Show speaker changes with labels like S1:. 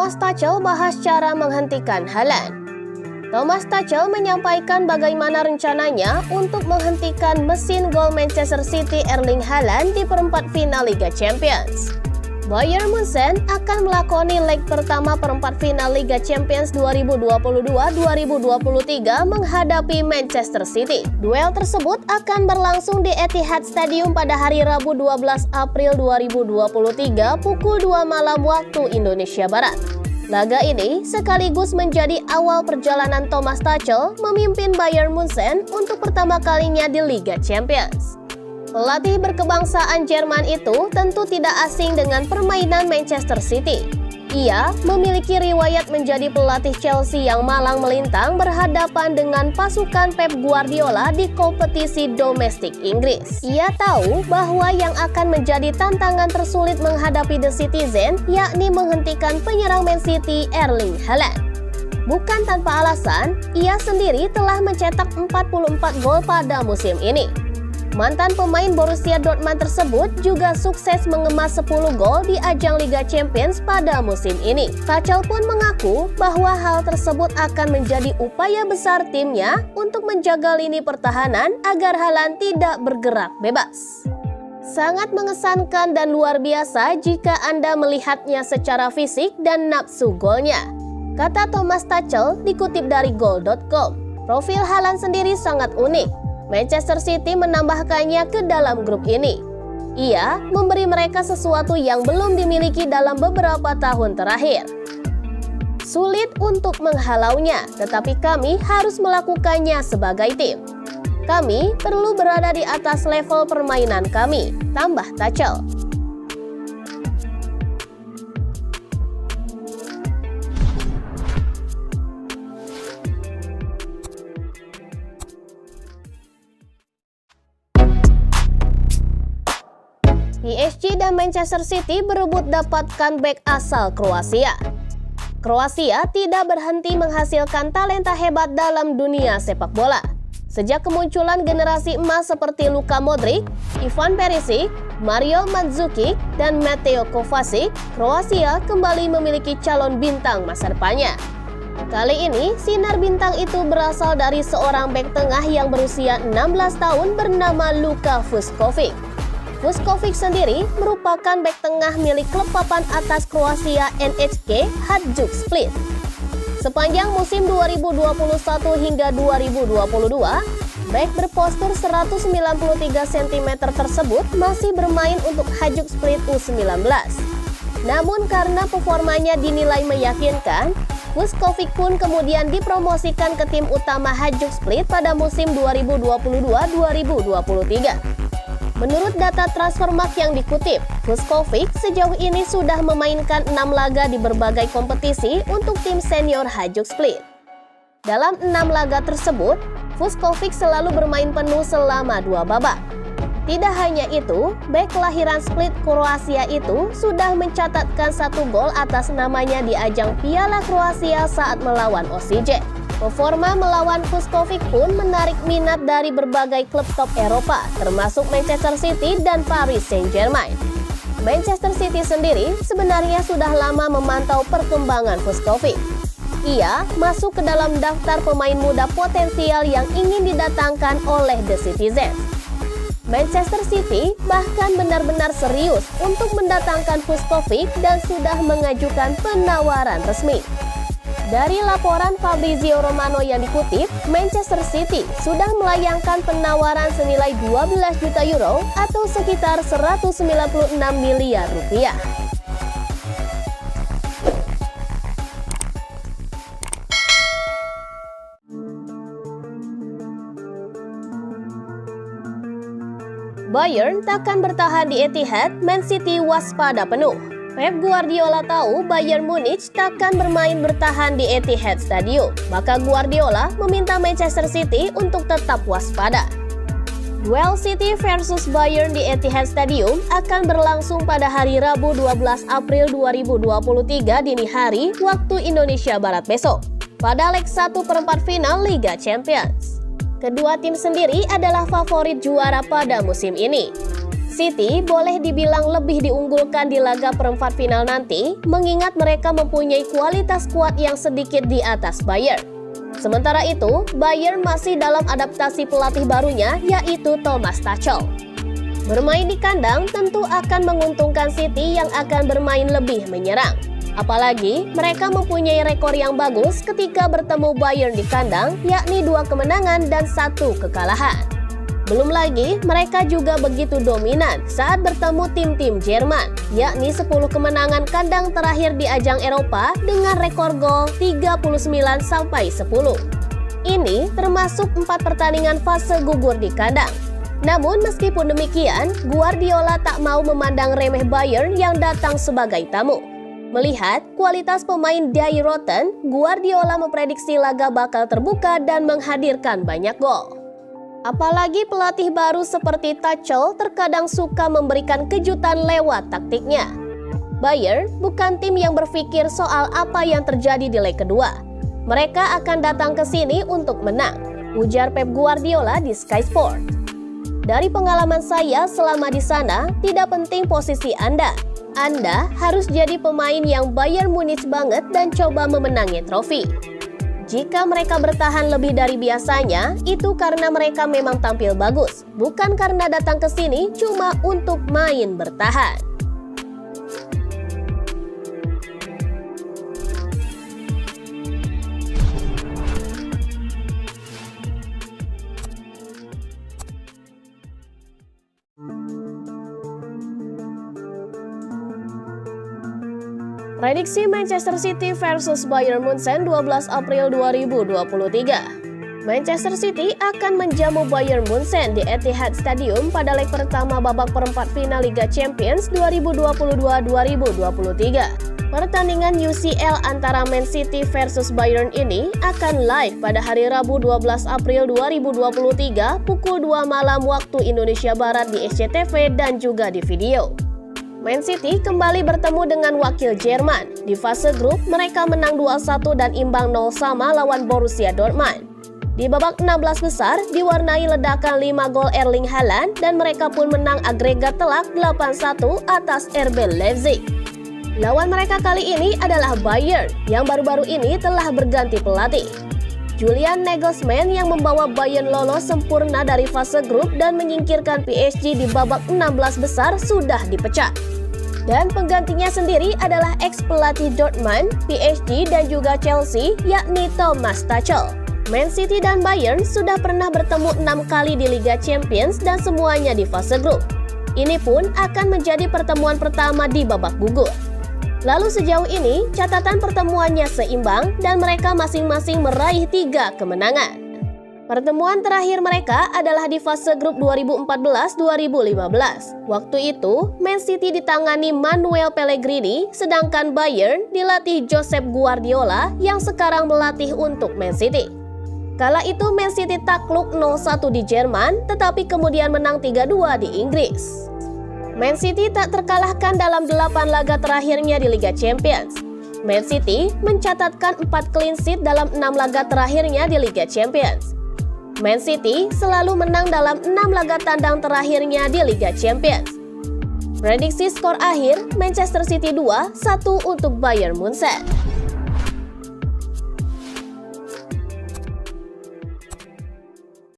S1: Thomas Tuchel bahas cara menghentikan Haaland. Thomas Tuchel menyampaikan bagaimana rencananya untuk menghentikan mesin gol Manchester City Erling Haaland di perempat final Liga Champions. Bayern Munchen akan melakoni leg pertama perempat final Liga Champions 2022-2023 menghadapi Manchester City. Duel tersebut akan berlangsung di Etihad Stadium pada hari Rabu 12 April 2023 pukul 2 malam waktu Indonesia Barat. Laga ini sekaligus menjadi awal perjalanan Thomas Tuchel memimpin Bayern Munchen untuk pertama kalinya di Liga Champions. Pelatih berkebangsaan Jerman itu tentu tidak asing dengan permainan Manchester City. Ia memiliki riwayat menjadi pelatih Chelsea yang malang melintang berhadapan dengan pasukan Pep Guardiola di kompetisi domestik Inggris. Ia tahu bahwa yang akan menjadi tantangan tersulit menghadapi The Citizen yakni menghentikan penyerang Man City Erling Haaland. Bukan tanpa alasan, ia sendiri telah mencetak 44 gol pada musim ini. Mantan pemain Borussia Dortmund tersebut juga sukses mengemas 10 gol di ajang Liga Champions pada musim ini. Tuchel pun mengaku bahwa hal tersebut akan menjadi upaya besar timnya untuk menjaga lini pertahanan agar Haaland tidak bergerak bebas. Sangat mengesankan dan luar biasa jika Anda melihatnya secara fisik dan nafsu golnya, kata Thomas Tuchel dikutip dari Goal.com. Profil Haaland sendiri sangat unik. Manchester City menambahkannya ke dalam grup ini. Ia memberi mereka sesuatu yang belum dimiliki dalam beberapa tahun terakhir. Sulit untuk menghalaunya, tetapi kami harus melakukannya sebagai tim. Kami perlu berada di atas level permainan kami, tambah Tuchel. PSG dan Manchester City berebut dapatkan bek asal Kroasia. Kroasia tidak berhenti menghasilkan talenta hebat dalam dunia sepak bola. Sejak kemunculan generasi emas seperti Luka Modric, Ivan Perisic, Mario Mandzukic, dan Mateo Kovacic, Kroasia kembali memiliki calon bintang masa depannya. Kali ini, sinar bintang itu berasal dari seorang bek tengah yang berusia 16 tahun bernama Luka Vuskovic. Vuskovic sendiri merupakan bek tengah milik klub papan atas Kroasia NHK Hajduk Split. Sepanjang musim 2021 hingga 2022, bek berpostur 193 cm tersebut masih bermain untuk Hajduk Split U19. Namun karena performanya dinilai meyakinkan, Vuskovic pun kemudian dipromosikan ke tim utama Hajduk Split pada musim 2022-2023. Menurut data Transfermarkt yang dikutip, Vuskovic sejauh ini sudah memainkan 6 laga di berbagai kompetisi untuk tim senior Hajduk Split. Dalam 6 laga tersebut, Vuskovic selalu bermain penuh selama 2 babak. Tidak hanya itu, bek kelahiran Split Kroasia itu sudah mencatatkan 1 gol atas namanya di ajang Piala Kroasia saat melawan Osijek. Performa melawan Vuskovic pun menarik minat dari berbagai klub top Eropa, termasuk Manchester City dan Paris Saint-Germain. Manchester City sendiri sebenarnya sudah lama memantau perkembangan Vuskovic. Ia masuk ke dalam daftar pemain muda potensial yang ingin didatangkan oleh The Citizens. Manchester City bahkan benar-benar serius untuk mendatangkan Vuskovic dan sudah mengajukan penawaran resmi. Dari laporan Fabrizio Romano yang dikutip, Manchester City sudah melayangkan penawaran senilai 12 juta euro atau sekitar 196 miliar rupiah. Bayern takkan bertahan di Etihad, Man City waspada penuh. Pep Guardiola tahu Bayern Munich takkan bermain bertahan di Etihad Stadium, maka Guardiola meminta Manchester City untuk tetap waspada. Duel City versus Bayern di Etihad Stadium akan berlangsung pada hari Rabu 12 April 2023 dini hari waktu Indonesia Barat besok, pada leg 1 perempat final Liga Champions. Kedua tim sendiri adalah favorit juara pada musim ini. City boleh dibilang lebih diunggulkan di laga perempat final nanti, mengingat mereka mempunyai kualitas skuad yang sedikit di atas Bayern. Sementara itu, Bayern masih dalam adaptasi pelatih barunya, yaitu Thomas Tuchel. Bermain di kandang tentu akan menguntungkan City yang akan bermain lebih menyerang. Apalagi mereka mempunyai rekor yang bagus ketika bertemu Bayern di kandang, yakni 2 kemenangan dan 1 kekalahan. Belum lagi, mereka juga begitu dominan saat bertemu tim-tim Jerman, yakni 10 kemenangan kandang terakhir di ajang Eropa dengan rekor gol 39-10. Ini termasuk 4 pertandingan fase gugur di kandang. Namun meskipun demikian, Guardiola tak mau memandang remeh Bayern yang datang sebagai tamu. Melihat kualitas pemain Die Rotten, Guardiola memprediksi laga bakal terbuka dan menghadirkan banyak gol. Apalagi pelatih baru seperti Tuchel terkadang suka memberikan kejutan lewat taktiknya. Bayern bukan tim yang berpikir soal apa yang terjadi di leg kedua. Mereka akan datang ke sini untuk menang, ujar Pep Guardiola di Sky Sports. Dari pengalaman saya selama di sana, tidak penting posisi Anda. Anda harus jadi pemain yang Bayern Munich banget dan coba memenangi trofi. Jika mereka bertahan lebih dari biasanya, itu karena mereka memang tampil bagus, bukan karena datang ke sini cuma untuk main bertahan. Prediksi Manchester City versus Bayern Munchen 12 April 2023. Manchester City akan menjamu Bayern Munchen di Etihad Stadium pada leg pertama babak perempat final Liga Champions 2022-2023. Pertandingan UCL antara Man City versus Bayern ini akan live pada hari Rabu 12 April 2023 pukul 2 malam waktu Indonesia Barat di SCTV dan juga di video. Man City kembali bertemu dengan wakil Jerman. Di fase grup, mereka menang 2-1 dan imbang 0 sama lawan Borussia Dortmund. Di babak 16 besar, diwarnai ledakan 5 gol Erling Haaland dan mereka pun menang agregat telak 8-1 atas RB Leipzig. Lawan mereka kali ini adalah Bayern, yang baru-baru ini telah berganti pelatih. Julian Nagelsmann yang membawa Bayern lolos sempurna dari fase grup dan menyingkirkan PSG di babak 16 besar sudah dipecat. Dan penggantinya sendiri adalah ex-pelatih Dortmund, PSG dan juga Chelsea, yakni Thomas Tuchel. Man City dan Bayern sudah pernah bertemu 6 kali di Liga Champions dan semuanya di fase grup. Ini pun akan menjadi pertemuan pertama di babak gugur. Lalu sejauh ini, catatan pertemuannya seimbang dan mereka masing-masing meraih 3 kemenangan. Pertemuan terakhir mereka adalah di fase grup 2014-2015. Waktu itu, Man City ditangani Manuel Pellegrini, sedangkan Bayern dilatih Josep Guardiola yang sekarang melatih untuk Man City. Kala itu Man City takluk 0-1 di Jerman, tetapi kemudian menang 3-2 di Inggris. Man City tak terkalahkan dalam 8 laga terakhirnya di Liga Champions. Man City mencatatkan 4 clean sheet dalam 6 laga terakhirnya di Liga Champions. Man City selalu menang dalam 6 laga tandang terakhirnya di Liga Champions. Prediksi skor akhir Manchester City 2-1 untuk Bayern Munchen.